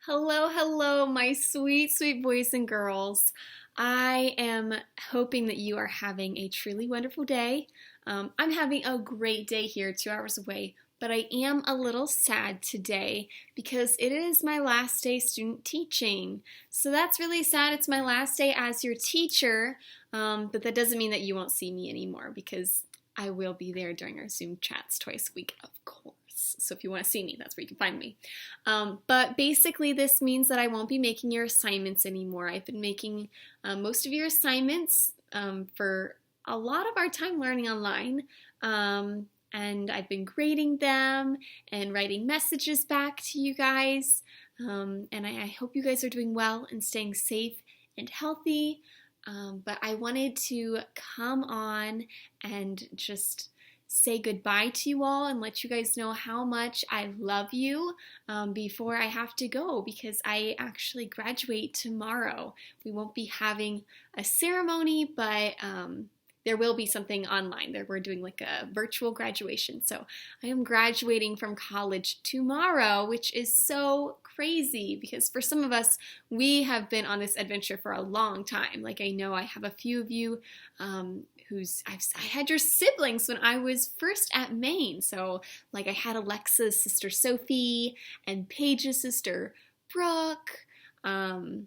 Hello, hello, my sweet, sweet boys and girls. I am hoping that you are having a truly wonderful day. I'm having a great day here, 2 hours away, but I am a little sad today because it is my last day student teaching. So that's really sad. It's my last day as your teacher, but that doesn't mean that you won't see me anymore because I will be there during our Zoom chats twice a week, of course. So if you want to see me, that's where you can find me. But basically, this means that I won't be making your assignments anymore. I've been making most of your assignments for a lot of our time learning online. And I've been grading them and writing messages back to you guys. And I hope you guys are doing well and staying safe and healthy. But I wanted to come on and just say goodbye to you all and let you guys know how much I love you before I have to go because I actually graduate tomorrow. We won't be having a ceremony, but there will be something online. We're doing like a virtual graduation. So I am graduating from college tomorrow, which is so crazy because for some of us, we have been on this adventure for a long time. Like I know I have a few of you I had your siblings when I was first at Maine. So like I had Alexa's sister Sophie and Paige's sister Brooke, and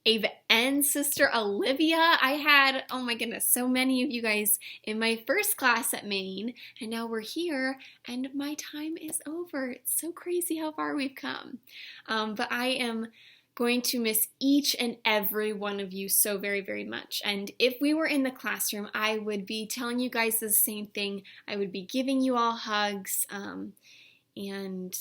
Ava N's sister Olivia. I had, oh my goodness, so many of you guys in my first class at Maine, and now we're here, and my time is over. It's so crazy how far we've come. But I am going to miss each and every one of you so very, very much. And if we were in the classroom, I would be telling you guys the same thing. I would be giving you all hugs and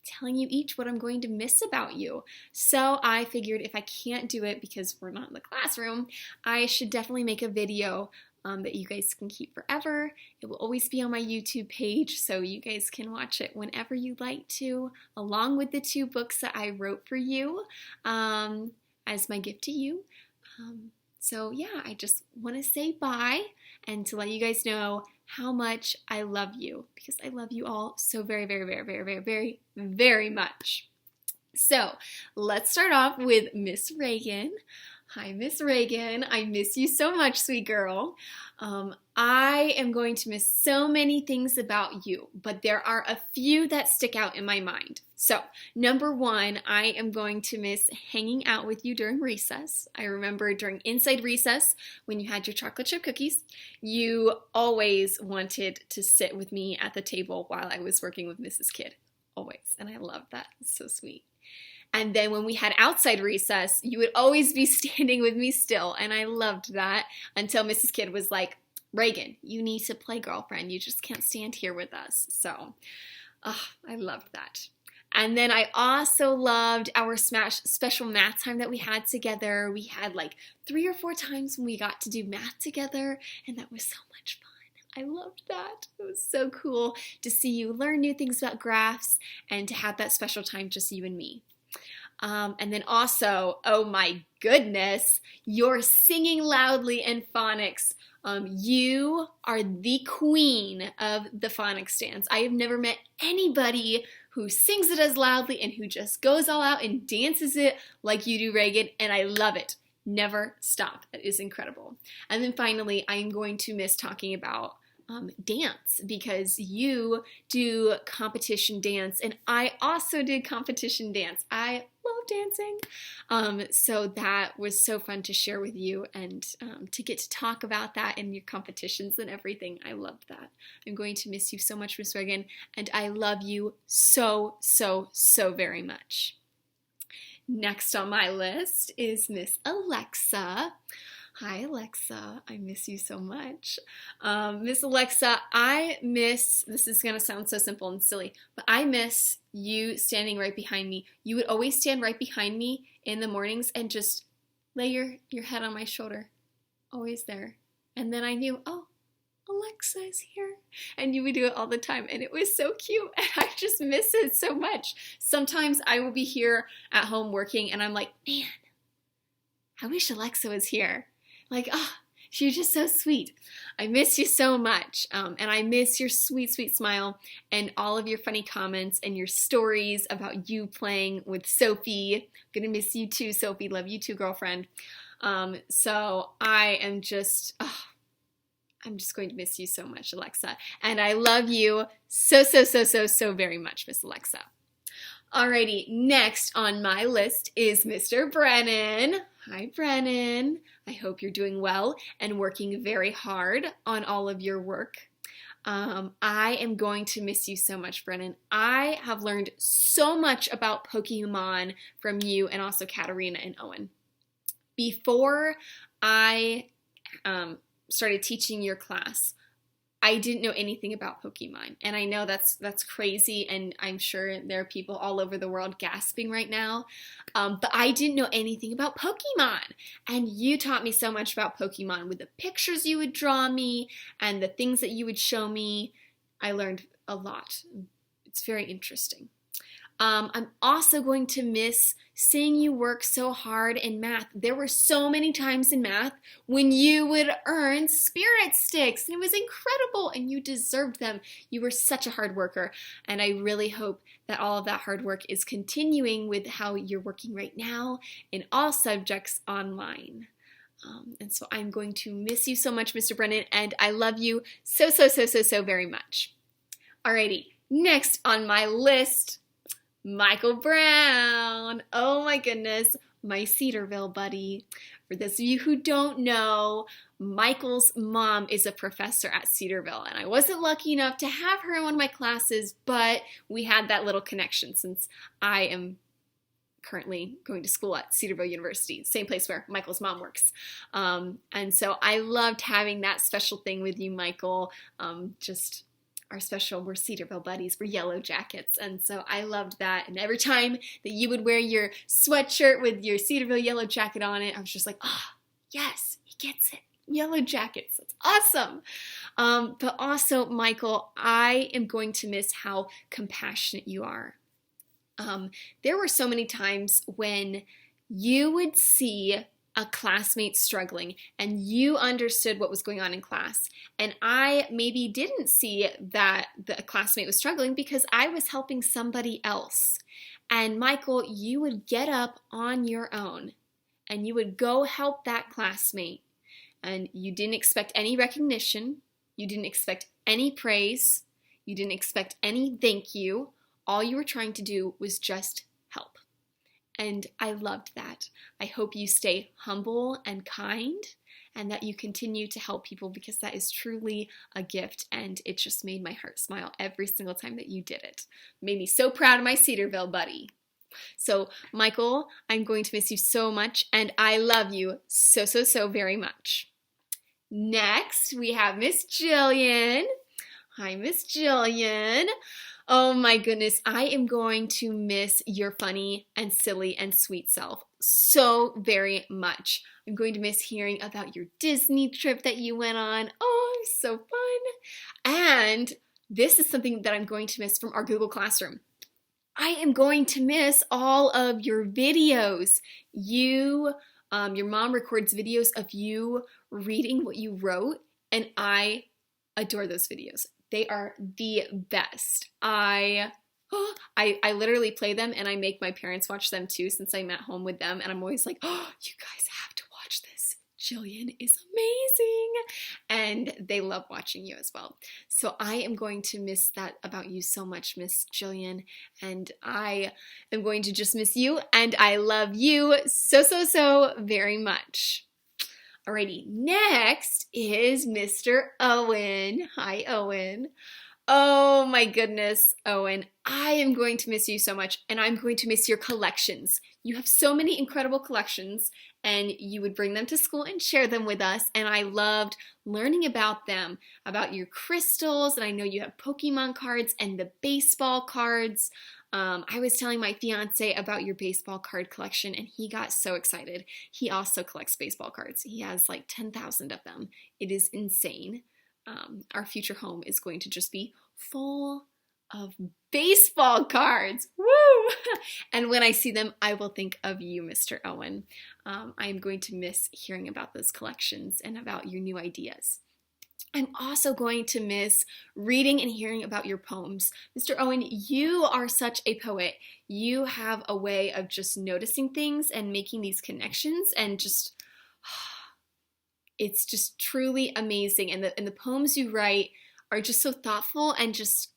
telling you each what I'm going to miss about you. So I figured if I can't do it because we're not in the classroom, I should definitely make a video that you guys can keep forever. It will always be on my YouTube page, so you guys can watch it whenever you'd like to, along with the 2 books that I wrote for you as my gift to you. So yeah, I just want to say bye and to let you guys know how much I love you because I love you all so very, very, very, very, very, very, very much. So let's start off with Miss Reagan. Hi, Miss Reagan. I miss you so much, sweet girl. I am going to miss so many things about you, but there are a few that stick out in my mind. So, number 1, I am going to miss hanging out with you during recess. I remember during inside recess, when you had your chocolate chip cookies, you always wanted to sit with me at the table while I was working with Mrs. Kidd. Always. And I love that. It's so sweet. And then when we had outside recess, you would always be standing with me still. And I loved that until Mrs. Kidd was like, Reagan, you need to play girlfriend. You just can't stand here with us. So I loved that. And then I also loved our special math time that we had together. We had like 3 or 4 times when we got to do math together. And that was so much fun. I loved that. It was so cool to see you learn new things about graphs and to have that special time just you and me. And then also, oh my goodness, you're singing loudly in phonics. You are the queen of the phonics dance. I have never met anybody who sings it as loudly and who just goes all out and dances it like you do, Reagan, and I love it. Never stop. That is incredible. And then finally, I'm going to miss talking about dance because you do competition dance and I also did competition dance. I love dancing. So that was so fun to share with you and to get to talk about that in your competitions and everything. I loved that. I'm going to miss you so much, Miss Reagan, and I love you so, so, so very much. Next on my list is Miss Alexa. Hi, Alexa. I miss you so much. Miss Alexa, this is going to sound so simple and silly, but I miss you standing right behind me. You would always stand right behind me in the mornings and just lay your head on my shoulder. Always there. And then I knew, oh, Alexa is here. And you would do it all the time. And it was so cute. And I just miss it so much. Sometimes I will be here at home working and I'm like, man, I wish Alexa was here. Like, You're just so sweet. I miss you so much. And I miss your sweet, sweet smile and all of your funny comments and your stories about you playing with Sophie. I'm gonna miss you too, Sophie. Love you too, girlfriend. So I am just, I'm just going to miss you so much, Alexa. And I love you so, so, so, so, so very much, Miss Alexa. Alrighty, next on my list is Mr. Brennan. Hi, Brennan. I hope you're doing well and working very hard on all of your work. I am going to miss you so much, Brennan. I have learned so much about Pokemon from you and also Katarina and Owen. Before I started teaching your class, I didn't know anything about Pokemon, and I know that's crazy, and I'm sure there are people all over the world gasping right now, but I didn't know anything about Pokemon, and you taught me so much about Pokemon with the pictures you would draw me and the things that you would show me. I learned a lot. It's very interesting. I'm also going to miss seeing you work so hard in math. There were so many times in math when you would earn spirit sticks, and it was incredible, and you deserved them. You were such a hard worker, and I really hope that all of that hard work is continuing with how you're working right now in all subjects online. And so I'm going to miss you so much, Mr. Brennan, and I love you so, so, so, so, so very much. Alrighty, next on my list, Michael Brown. Oh my goodness, my Cedarville buddy. For those of you who don't know, Michael's mom is a professor at Cedarville, and I wasn't lucky enough to have her in one of my classes, but we had that little connection since I am currently going to school at Cedarville University, same place where Michael's mom works. And so I loved having that special thing with you, Michael. We're Cedarville buddies, we're yellow jackets, and so I loved that. And every time that you would wear your sweatshirt with your Cedarville yellow jacket on it, I was just like, yes, he gets it. Yellow jackets, that's awesome. But also, Michael, I am going to miss how compassionate you are. There were so many times when you would see a classmate struggling and you understood what was going on in class, and I maybe didn't see that the classmate was struggling because I was helping somebody else. And Michael, you would get up on your own and you would go help that classmate, and you didn't expect any recognition, you didn't expect any praise, you didn't expect any thank you. All you were trying to do was just help. And I loved that. I hope you stay humble and kind and that you continue to help people, because that is truly a gift, and it just made my heart smile every single time that you did it. Made me so proud of my Cedarville buddy. So, Michael, I'm going to miss you so much, and I love you so, so, so very much. Next, we have Miss Jillian. Hi, Miss Jillian. Oh my goodness, I am going to miss your funny and silly and sweet self so very much. I'm going to miss hearing about your Disney trip that you went on. Oh, it was so fun. And this is something that I'm going to miss from our Google Classroom. I am going to miss all of your videos. Your mom records videos of you reading what you wrote, and I adore those videos. They are the best. I literally play them, and I make my parents watch them too, since I'm at home with them, and I'm always like, oh, you guys have to watch this. Jillian is amazing. And they love watching you as well. So I am going to miss that about you so much, Miss Jillian, and I am going to just miss you, and I love you so, so, so very much. Alrighty, next is Mr. Owen. Hi, Owen. Oh my goodness, Owen. I am going to miss you so much, and I'm going to miss your collections. You have so many incredible collections, and you would bring them to school and share them with us, and I loved learning about them, about your crystals, and I know you have Pokemon cards and the baseball cards. I was telling my fiance about your baseball card collection, and he got so excited. He also collects baseball cards. He has like 10,000 of them. It is insane. Our future home is going to just be full of baseball cards. Woo! And when I see them, I will think of you, Mr. Owen. I am going to miss hearing about those collections and about your new ideas. I'm also going to miss reading and hearing about your poems. Mr. Owen, you are such a poet. You have a way of just noticing things and making these connections, and just, it's just truly amazing. And the poems you write are just so thoughtful and just,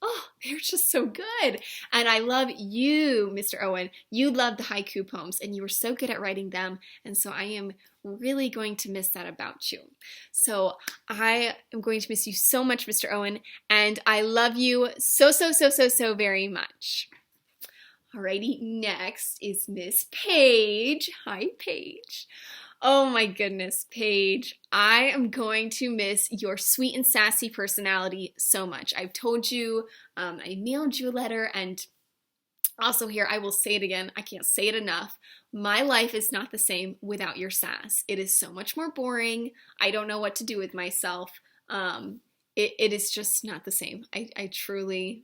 they're just so good. And I love you, Mr. Owen. You love the haiku poems, and you were so good at writing them. And so I am really going to miss that about you. So I am going to miss you so much, Mr. Owen, and I love you so very much. Alrighty, next is Miss Paige. Hi, Paige. Oh my goodness, Paige. I am going to miss your sweet and sassy personality so much. I've told you, I mailed you a letter, and also here, I will say it again. I can't say it enough. My life is not the same without your sass. It is so much more boring. I don't know what to do with myself. It is just not the same. I truly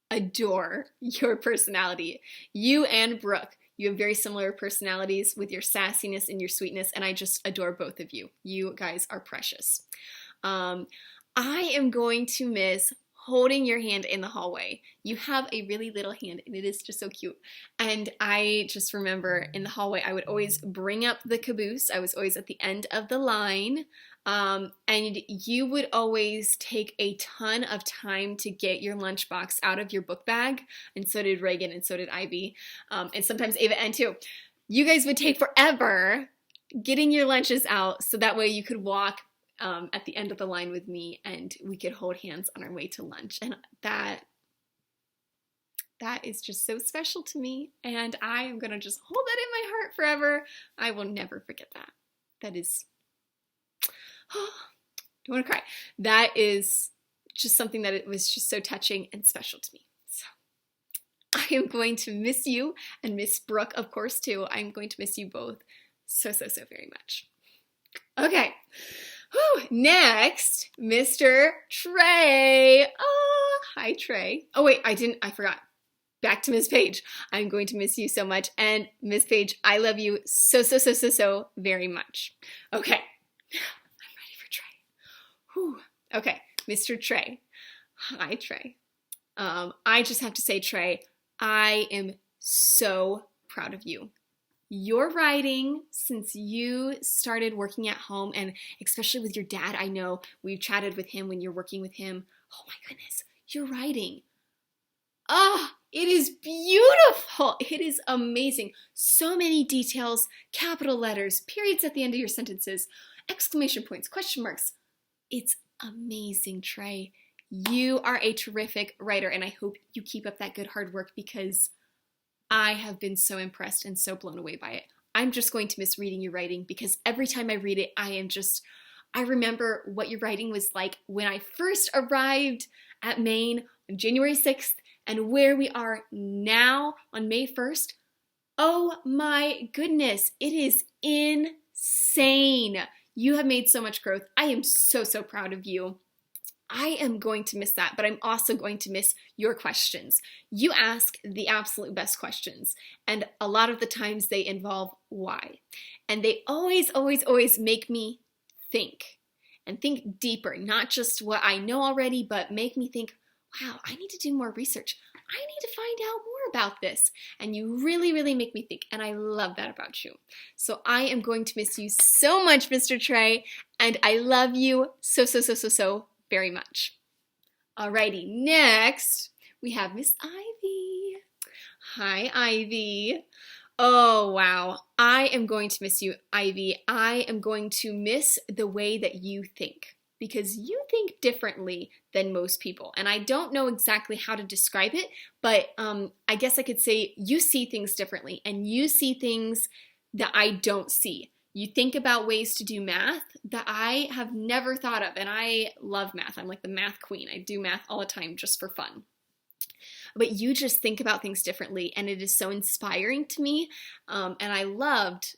adore your personality. You and Brooke, you have very similar personalities with your sassiness and your sweetness, and I just adore both of you. You guys are precious. I am going to miss holding your hand in the hallway. You have a really little hand, and it is just so cute. And I just remember in the hallway, I would always bring up the caboose. I was always at the end of the line. And you would always take a ton of time to get your lunchbox out of your book bag. And so did Reagan, and so did Ivy. And sometimes Ava and too. You guys would take forever getting your lunches out, so that way you could walk at the end of the line with me, and we could hold hands on our way to lunch. And that is just so special to me, and I am gonna just hold that in my heart forever. I will never forget that. That is, don't want to cry. That is just something that it was just so touching and special to me. So I am going to miss you, and Miss Brooke, of course, too. I'm going to miss you both so very much. Okay. Next, Mr. Trey. Oh, hi, Trey. Oh, wait, I forgot. Back to Miss Paige. I'm going to miss you so much. And Miss Paige, I love you so very much. Okay, I'm ready for Trey. Whew. Okay, Mr. Trey. Hi, Trey. I just have to say, Trey, I am so proud of you. Your writing, since you started working at home, and especially with your dad, I know we've chatted with him when you're working with him. Oh my goodness, your writing. It is beautiful. It is amazing. So many details, capital letters, periods at the end of your sentences, exclamation points, question marks. It's amazing, Trey. You are a terrific writer, and I hope you keep up that good hard work, because I have been so impressed and so blown away by it. I'm just going to miss reading your writing, because every time I read it, I remember what your writing was like when I first arrived at Maine on January 6th, and where we are now on May 1st. Oh my goodness, it is insane. You have made so much growth. I am so proud of you. I am going to miss that, but I'm also going to miss your questions. You ask the absolute best questions, and a lot of the times they involve why. And they always make me think, and think deeper, not just what I know already, but make me think, wow, I need to do more research. I need to find out more about this. And you really make me think, and I love that about you. So I am going to miss you so much, Mr. Trey, and I love you so very much. Alrighty, next we have Miss Ivy. Hi, Ivy. Oh, wow. I am going to miss you, Ivy. I am going to miss the way that you think, because you think differently than most people. And I don't know exactly how to describe it, but I guess I could say you see things differently, and you see things that I don't see. You think about ways to do math that I have never thought of, and I love math. I'm like the math queen. I do math all the time just for fun. But you just think about things differently, and it is so inspiring to me, and I loved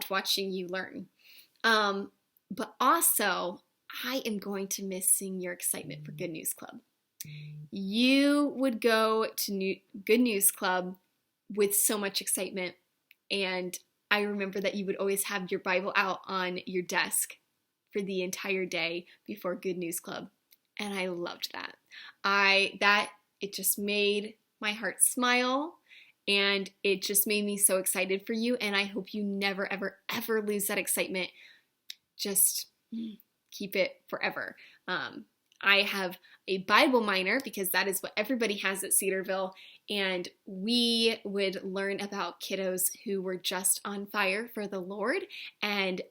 watching you learn. But also, I am going to miss seeing your excitement for Good News Club. You would go to Good News Club with so much excitement, and I remember that you would always have your Bible out on your desk for the entire day before Good News Club, and I loved that. It just made my heart smile, and it just made me so excited for you, and I hope you never, ever, ever lose that excitement. Just keep it forever. I have a Bible minor because that is what everybody has at Cedarville, and we would learn about kiddos who were just on fire for the Lord and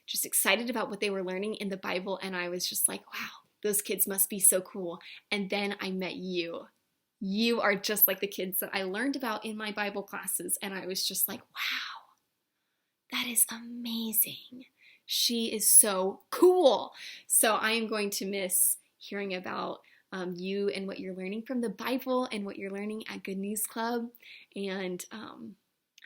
just excited about what they were learning in the Bible, and I was just like, wow, those kids must be so cool. And then I met you. You are just like the kids that I learned about in my Bible classes, and I was just like, wow, that is amazing. She is so cool. So I am going to miss hearing about you and what you're learning from the Bible and what you're learning at Good News Club. And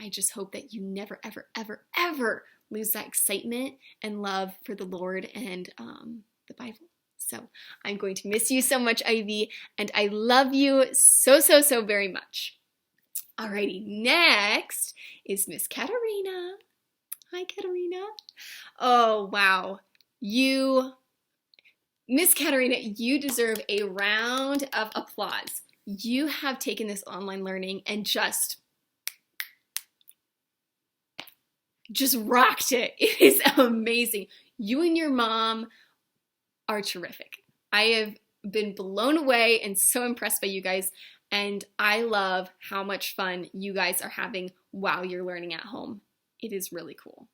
I just hope that you never, ever, ever, ever lose that excitement and love for the Lord and the Bible. So I'm going to miss you so much, Ivy, and I love you so, so, so very much. Alrighty, next is Miss Katerina. Hi, Katerina. Oh, wow. Miss Katerina, you deserve a round of applause. You have taken this online learning and just rocked it. It is amazing. You and your mom are terrific. I have been blown away and so impressed by you guys, and I love how much fun you guys are having while you're learning at home. It is really cool.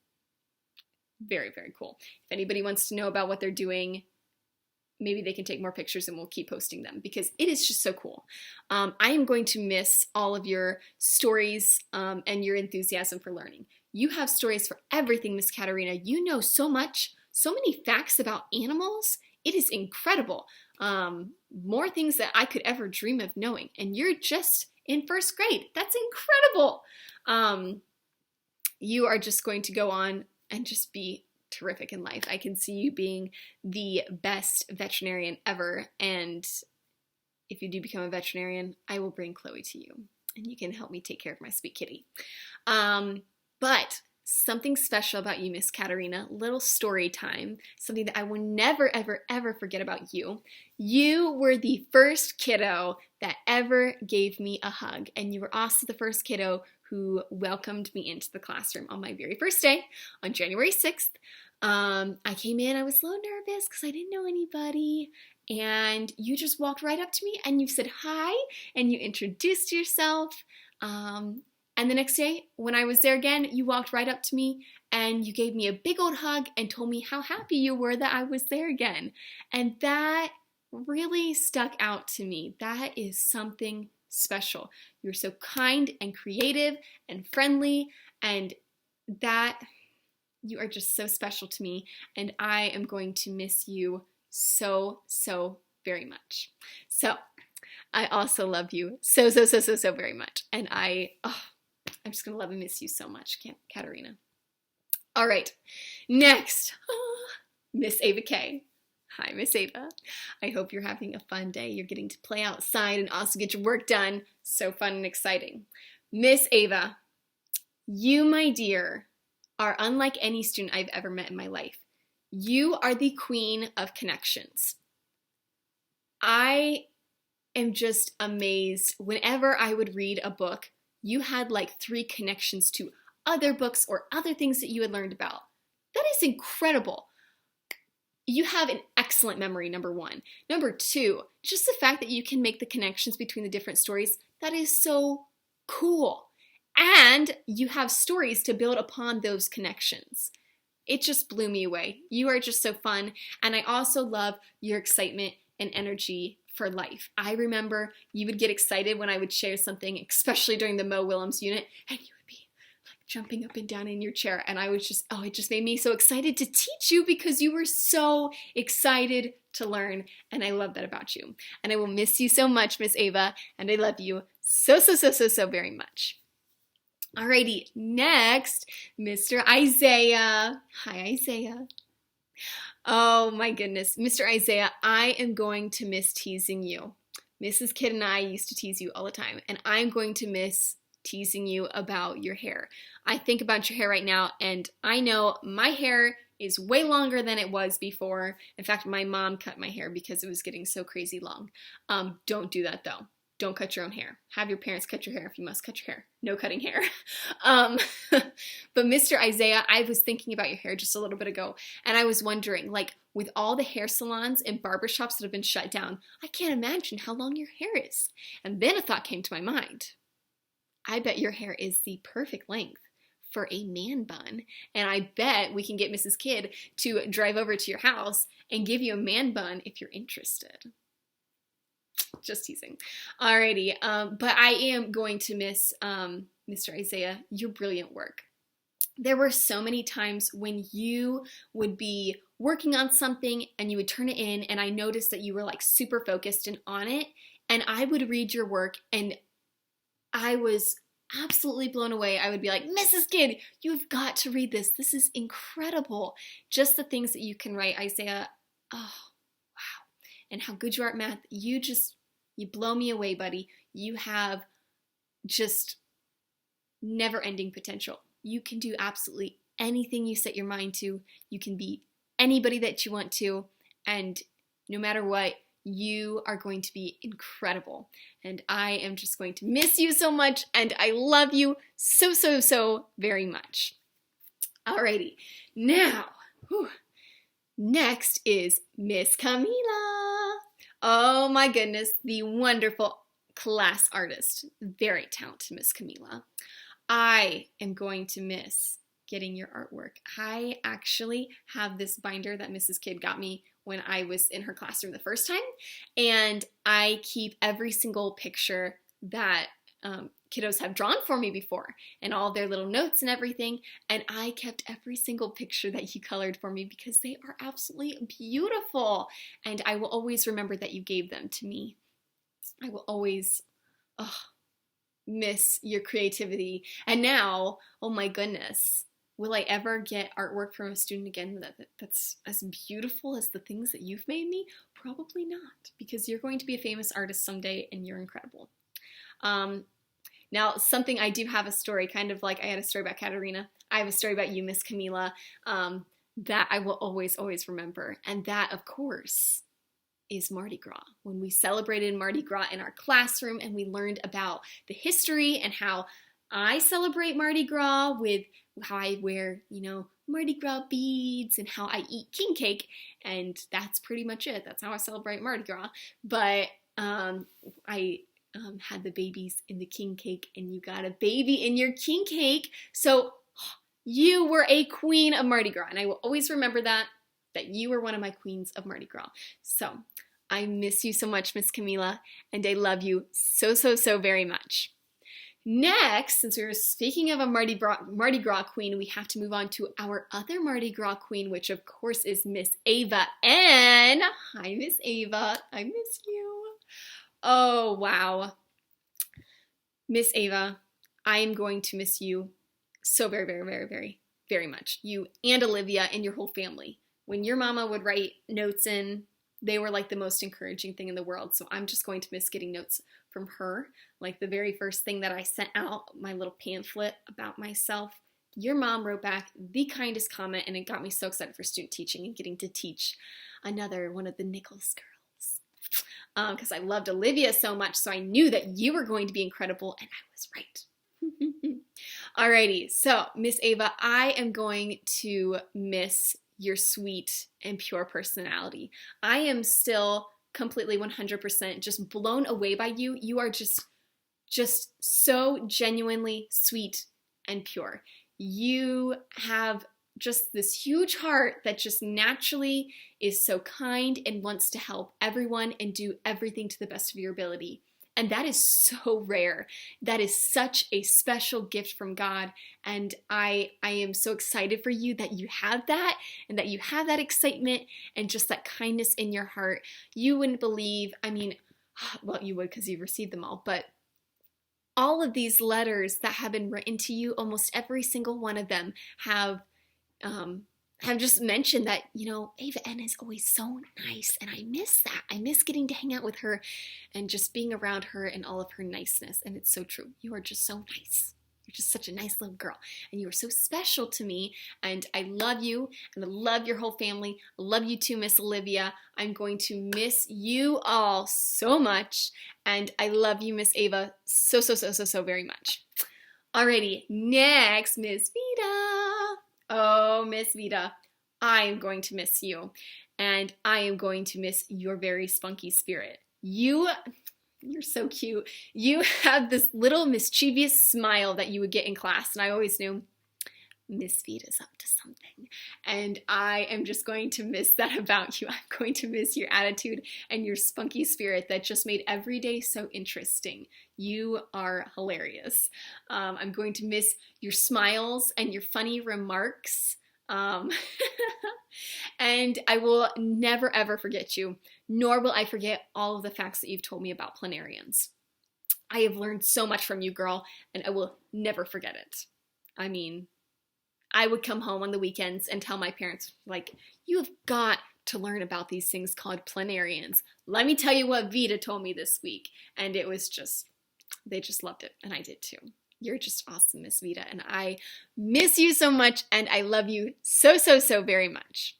Very, very cool. If anybody wants to know about what they're doing, maybe they can take more pictures and we'll keep posting them because it is just so cool. I am going to miss all of your stories and your enthusiasm for learning. You have stories for everything, Miss Katerina. You know so much, so many facts about animals. It is incredible. More things that I could ever dream of knowing. And you're just in first grade. That's incredible. You are just going to go on and just be terrific in life. I can see you being the best veterinarian ever. And if you do become a veterinarian, I will bring Chloe to you and you can help me take care of my sweet kitty. But something special about you, Miss Katerina, little story time, something that I will never, ever, ever forget about you. You were the first kiddo that ever gave me a hug, and you were also the first kiddo who welcomed me into the classroom on my very first day on January 6th. I came in, I was a little nervous because I didn't know anybody, and you just walked right up to me and you said hi and you introduced yourself. And the next day, when I was there again, you walked right up to me and you gave me a big old hug and told me how happy you were that I was there again. And that really stuck out to me. That is something special. You're so kind and creative and friendly, and that you are just so special to me. And I am going to miss you so, so very much. So I also love you so, so, so, so, so very much. And I'm just going to love and miss you so much, Katerina. All right, next, Miss Ava K. Hi, Miss Ava. I hope you're having a fun day. You're getting to play outside and also get your work done. So fun and exciting. Miss Ava, you, my dear, are unlike any student I've ever met in my life. You are the queen of connections. I am just amazed. Whenever I would read a book, you had like 3 connections to other books or other things that you had learned about. That is incredible. You have an excellent memory, number 1. Number 2, just the fact that you can make the connections between the different stories, that is so cool. And you have stories to build upon those connections. It just blew me away. You are just so fun. And I also love your excitement and energy for life. I remember you would get excited when I would share something, especially during the Mo Willems unit, and you would be like jumping up and down in your chair. And I was just, it just made me so excited to teach you because you were so excited to learn. And I love that about you. And I will miss you so much, Miss Ava. And I love you so, so, so, so, so very much. Alrighty, next, Mr. Isaiah. Hi, Isaiah. Oh my goodness. Mr. Isaiah, I am going to miss teasing you. Mrs. Kidd and I used to tease you all the time, and I'm going to miss teasing you about your hair. I think about your hair right now, and I know my hair is way longer than it was before. In fact, my mom cut my hair because it was getting so crazy long. Don't do that though. Don't cut your own hair. Have your parents cut your hair if you must cut your hair. No cutting hair. But Mr. Isaiah, I was thinking about your hair just a little bit ago, and I was wondering, like, with all the hair salons and barbershops that have been shut down, I can't imagine how long your hair is. And then a thought came to my mind. I bet your hair is the perfect length for a man bun. And I bet we can get Mrs. Kidd to drive over to your house and give you a man bun if you're interested. Just teasing. Alrighty, but I am going to miss, Mr. Isaiah, your brilliant work. There were so many times when you would be working on something and you would turn it in, and I noticed that you were like super focused and on it, and I would read your work and I was absolutely blown away. I would be like, Mrs. Kidd, you've got to read this. This is incredible. Just the things that you can write, Isaiah. Oh, wow. And how good you are at math. You blow me away, buddy. You have just never-ending potential. You can do absolutely anything you set your mind to. You can be anybody that you want to. And no matter what, you are going to be incredible. And I am just going to miss you so much. And I love you so, so, so very much. Alrighty. Now, next is Miss Camila. Oh my goodness, the wonderful class artist. Very talented Miss Camila. I am going to miss getting your artwork. I actually have this binder that Mrs. Kidd got me when I was in her classroom the first time, and I keep every single picture that kiddos have drawn for me before, and all their little notes and everything, and I kept every single picture that you colored for me because they are absolutely beautiful, and I will always remember that you gave them to me. I will always miss your creativity. And now, oh my goodness, will I ever get artwork from a student again that's as beautiful as the things that you've made me? Probably not, because you're going to be a famous artist someday and you're incredible. Now, something I do have a story, kind of like I had a story about Katerina. I have a story about you, Miss Camila, that I will always, always remember. And that, of course, is Mardi Gras. When we celebrated Mardi Gras in our classroom and we learned about the history and how I celebrate Mardi Gras with how I wear, Mardi Gras beads and how I eat king cake, and that's pretty much it. That's how I celebrate Mardi Gras. But I had the babies in the king cake, and you got a baby in your king cake. So you were a queen of Mardi Gras, and I will always remember that you were one of my queens of Mardi Gras. So I miss you so much, Miss Camila, and I love you so, so, so very much. Next, since we were speaking of a Mardi Gras queen, we have to move on to our other Mardi Gras queen, which of course is Miss Ava N. Hi, Miss Ava. I miss you. Oh, wow. Miss Ava, I am going to miss you so very, very, very, very, very much. You and Olivia and your whole family. When your mama would write notes in, they were like the most encouraging thing in the world. So I'm just going to miss getting notes from her. Like the very first thing that I sent out, my little pamphlet about myself, your mom wrote back the kindest comment, and it got me so excited for student teaching and getting to teach another one of the Nichols girls. Because I loved Olivia so much, so I knew that you were going to be incredible, and I was right. Alrighty, so Miss Ava, I am going to miss your sweet and pure personality. I am still completely 100% just blown away by you. You are just so genuinely sweet and pure. You have just this huge heart that just naturally is so kind and wants to help everyone and do everything to the best of your ability. And that is so rare. That is such a special gift from God. And I am so excited for you that you have that, and that you have that excitement and just that kindness in your heart. You wouldn't believe, well, you would because you've received them all, but all of these letters that have been written to you, almost every single one of them have have just mentioned that, Ava N is always so nice, and I miss that. I miss getting to hang out with her and just being around her and all of her niceness. And it's so true. You are just so nice. You're just such a nice little girl, and you are so special to me, and I love you, and I love your whole family. I love you too, Miss Olivia. I'm going to miss you all so much, and I love you, Miss Ava, so, so, so, so, so very much. Alrighty, next, Miss Vita. Oh, Miss Vita, I am going to miss you, and I am going to miss your very spunky spirit. You're so cute. You have this little mischievous smile that you would get in class, and I always knew Miss Vita's up to something. And I am just going to miss that about you. I'm going to miss your attitude and your spunky spirit that just made every day so interesting. You are hilarious. I'm going to miss your smiles and your funny remarks. And I will never ever forget you, nor will I forget all of the facts that you've told me about planarians. I have learned so much from you, girl, and I will never forget it. I mean, I would come home on the weekends and tell my parents, like, you have got to learn about these things called planarians. Let me tell you what Vita told me this week. And it was just, they just loved it, and I did too. You're just awesome, Miss Vita, and I miss you so much, and I love you so, so, so very much.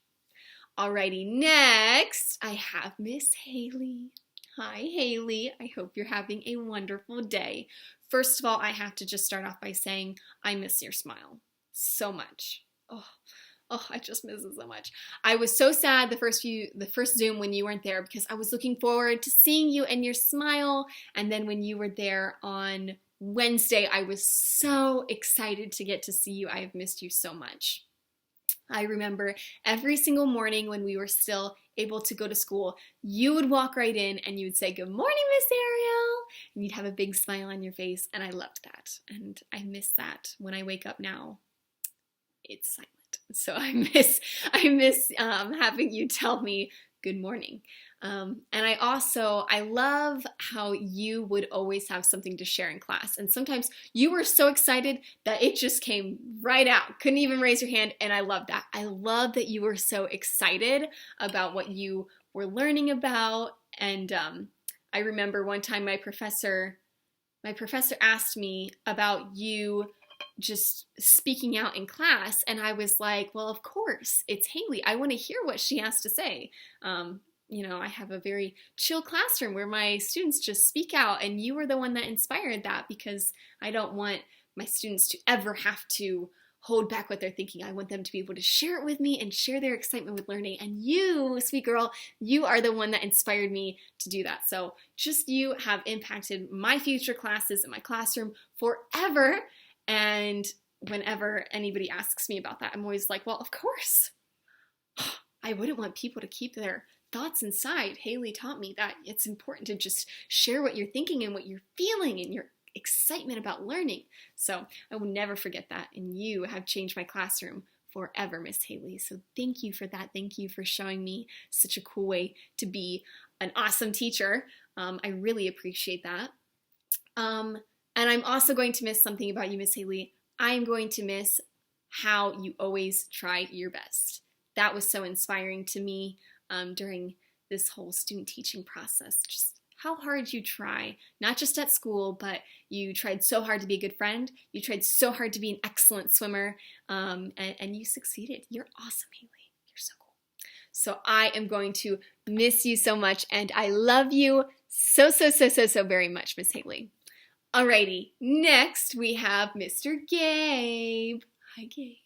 Alrighty, next, I have Miss Haley. Hi, Haley. I hope you're having a wonderful day. First of all, I have to just start off by saying I miss your smile so much. Oh, I just miss it so much. I was so sad the first Zoom when you weren't there, because I was looking forward to seeing you and your smile, and then when you were there on Wednesday, I was so excited to get to see you. I have missed you so much. I remember every single morning when we were still able to go to school, you would walk right in and you would say, "Good morning, Miss Ariel," and you'd have a big smile on your face, and I loved that. And I miss that. When I wake up now, it's silent. So I miss having you tell me good morning. And I love how you would always have something to share in class. And sometimes you were so excited that it just came right out. Couldn't even raise your hand. And I love that. I love that you were so excited about what you were learning about. And I remember one time my professor asked me about you just speaking out in class, and I was like, well, of course, it's Haley. I want to hear what she has to say. I have a very chill classroom where my students just speak out, and you were the one that inspired that, because I don't want my students to ever have to hold back what they're thinking. I want them to be able to share it with me and share their excitement with learning. And you, sweet girl, you are the one that inspired me to do that. So just you have impacted my future classes in my classroom forever. And whenever anybody asks me about that, I'm always like, well, of course. I wouldn't want people to keep their thoughts inside. Haley taught me that it's important to just share what you're thinking and what you're feeling and your excitement about learning. So I will never forget that. And you have changed my classroom forever, Miss Haley. So thank you for that. Thank you for showing me such a cool way to be an awesome teacher. I really appreciate that. And I'm also going to miss something about you, Miss Haley. I am going to miss how you always try your best. That was so inspiring to me during this whole student teaching process. Just how hard you try, not just at school, but you tried so hard to be a good friend. You tried so hard to be an excellent swimmer, and you succeeded. You're awesome, Haley. You're so cool. So I am going to miss you so much, and I love you so, so, so, so, so very much, Miss Haley. Alrighty, next we have Mr. Gabe. Hi, Gabe.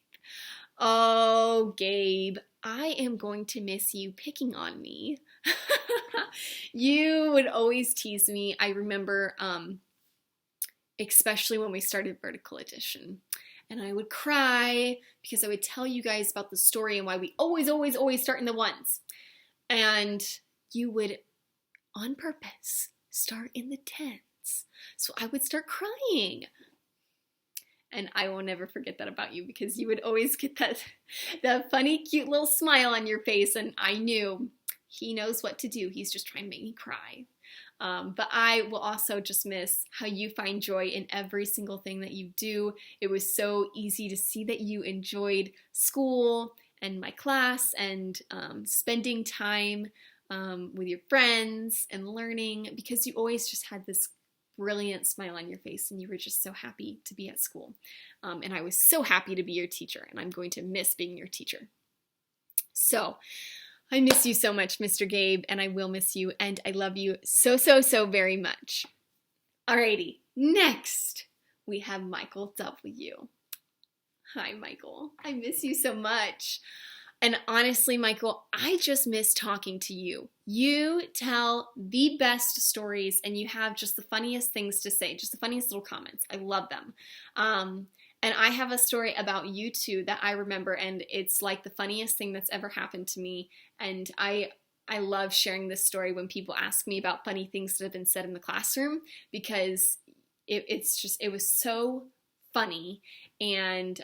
Oh, Gabe, I am going to miss you picking on me. You would always tease me. I remember, especially when we started Vertical Edition. And I would cry because I would tell you guys about the story and why we always, always, always start in the ones. And you would, on purpose, start in the tens. So I would start crying. And I will never forget that about you, because you would always get that funny, cute little smile on your face. And I knew he knows what to do. He's just trying to make me cry. But I will also just miss how you find joy in every single thing that you do. It was so easy to see that you enjoyed school and my class and spending time with your friends and learning, because you always just had this brilliant smile on your face and you were just so happy to be at school. And I was so happy to be your teacher, and I'm going to miss being your teacher. So I miss you so much, Mr. Gabe, and I will miss you, and I love you so, so, so very much. Alrighty, next we have Michael W. Hi, Michael. I miss you so much. And honestly, Michael, I just miss talking to you. You tell the best stories, and you have just the funniest things to say, just the funniest little comments. I love them. And I have a story about you too that I remember, and it's like the funniest thing that's ever happened to me. And I love sharing this story when people ask me about funny things that have been said in the classroom, because it was so funny. And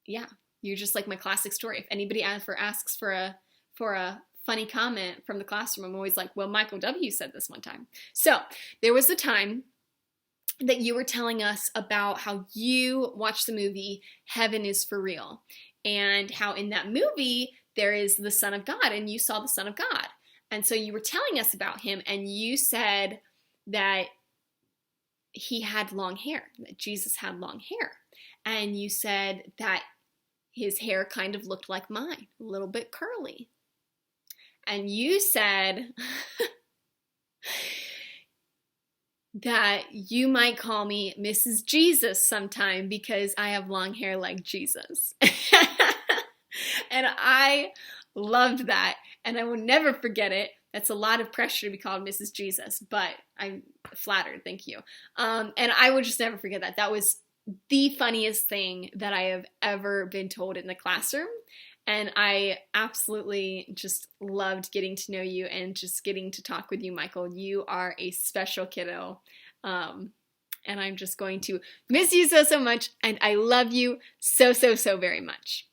yeah, you're just like my classic story. If anybody ever asks for a funny comment from the classroom, I'm always like, well, Michael W. said this one time. So there was a time that you were telling us about how you watched the movie Heaven is for Real, and how in that movie there is the Son of God, and you saw the Son of God. And so you were telling us about him, and you said that he had long hair, that Jesus had long hair. And you said that his hair kind of looked like mine, a little bit curly. And you said that you might call me Mrs. Jesus sometime because I have long hair like Jesus. And I loved that, and I will never forget it. That's a lot of pressure to be called Mrs. Jesus, but I'm flattered, thank you. And I would just never forget that. That was the funniest thing that I have ever been told in the classroom. And I absolutely just loved getting to know you and just getting to talk with you, Michael. You are a special kiddo. And I'm just going to miss you so, so much. And I love you so, so, so very much.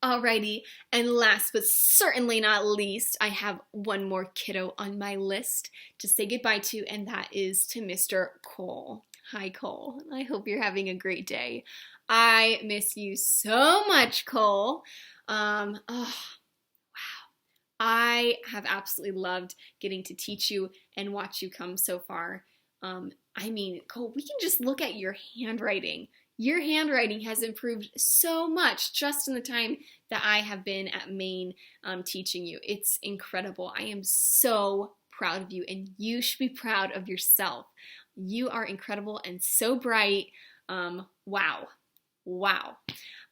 Alrighty, and last but certainly not least, I have one more kiddo on my list to say goodbye to, and that is to Mr. Cole. Hi, Cole. I hope you're having a great day. I miss you so much, Cole. Oh, wow. I have absolutely loved getting to teach you and watch you come so far. I mean, Cole, we can just look at your handwriting. Your handwriting has improved so much just in the time that I have been at Maine teaching you. It's incredible. I am so proud of you, and you should be proud of yourself. You are incredible and so bright. Wow. Wow.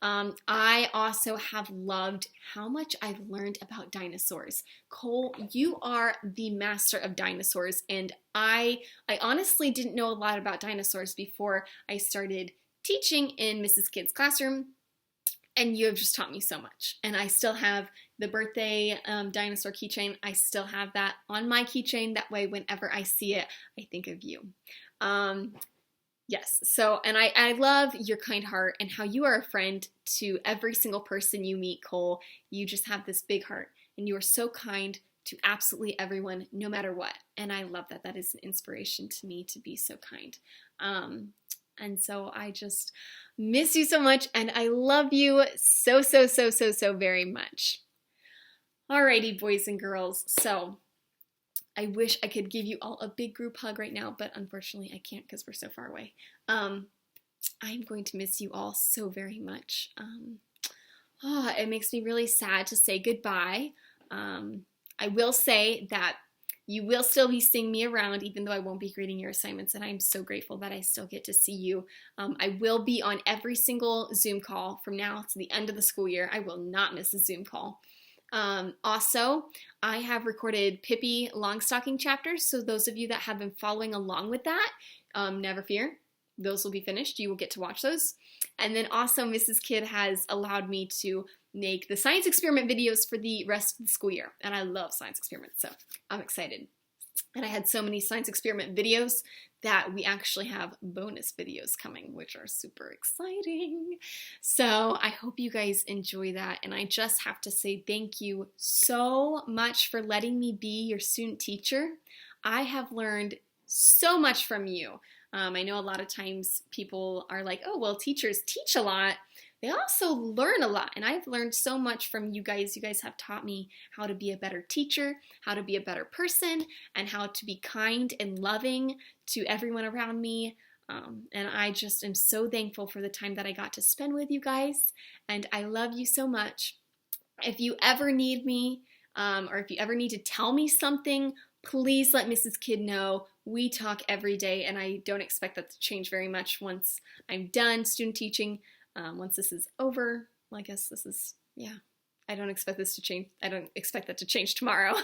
I also have loved how much I've learned about dinosaurs. Cole, you are the master of dinosaurs, and I honestly didn't know a lot about dinosaurs before I started teaching in Mrs. Kidd's classroom, and you have just taught me so much. And I still have the birthday dinosaur keychain. I still have that on my keychain. That way, whenever I see it, I think of you. Yes, so, and I love your kind heart and how you are a friend to every single person you meet, Cole. You just have this big heart, and you are so kind to absolutely everyone, no matter what. And I love that. That is an inspiration to me to be so kind. And so I just miss you so much, and I love you so, so, so, so, so very much. Alrighty, boys and girls. So I wish I could give you all a big group hug right now, but unfortunately I can't because we're so far away. I'm going to miss you all so very much. It makes me really sad to say goodbye. I will say that you will still be seeing me around, even though I won't be grading your assignments, and I'm so grateful that I still get to see you. I will be on every single Zoom call from now to the end of the school year. I will not miss a Zoom call. Also, I have recorded Pippi Longstocking chapters, so those of you that have been following along with that, never fear. Those will be finished. You will get to watch those. And then also, Mrs. Kidd has allowed me to make the science experiment videos for the rest of the school year. And I love science experiments, so I'm excited. And I had so many science experiment videos that we actually have bonus videos coming, which are super exciting. So I hope you guys enjoy that. And I just have to say thank you so much for letting me be your student teacher. I have learned so much from you. I know a lot of times people are like, oh, well, teachers teach a lot. they also learn a lot. And I've learned so much from you guys. You guys have taught me how to be a better teacher, how to be a better person, and how to be kind and loving to everyone around me. And I just am so thankful for the time that I got to spend with you guys. And I love you so much. If you ever need me, or if you ever need to tell me something, please let Mrs. Kidd know. We talk every day, and I don't expect that to change very much once I'm done student teaching. Once this is over, well, I guess this is, yeah, I don't expect this to change. I don't expect that to change tomorrow.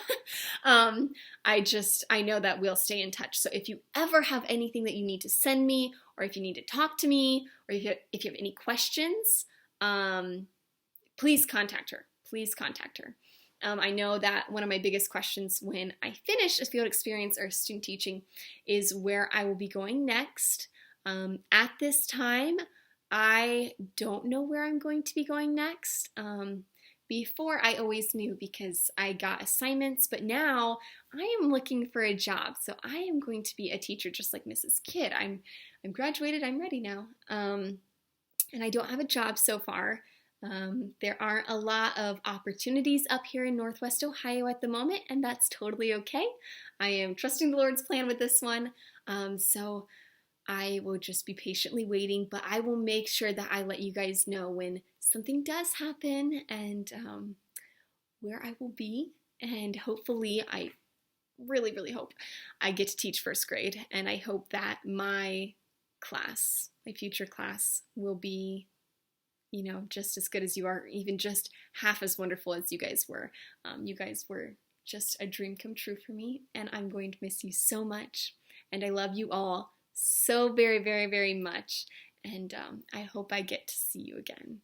I know that we'll stay in touch. So if you ever have anything that you need to send me, or if you need to talk to me, or if you have any questions, please contact her. Please contact her. I know that one of my biggest questions when I finish a field experience or student teaching is where I will be going next. At this time, I don't know where I'm going to be going next. Before, I always knew because I got assignments, but now I am looking for a job. So I am going to be a teacher just like Mrs. Kidd. I'm graduated, I'm ready now. And I don't have a job so far. There aren't a lot of opportunities up here in Northwest Ohio at the moment, and that's totally okay. I am trusting the Lord's plan with this one. So I will just be patiently waiting, but I will make sure that I let you guys know when something does happen and where I will be. And hopefully, I really, really hope I get to teach first grade. And I hope that my class, my future class, will be, just as good as you are, even just half as wonderful as you guys were. You guys were just a dream come true for me, and I'm going to miss you so much. And I love you all so very, very, very much. And I hope I get to see you again.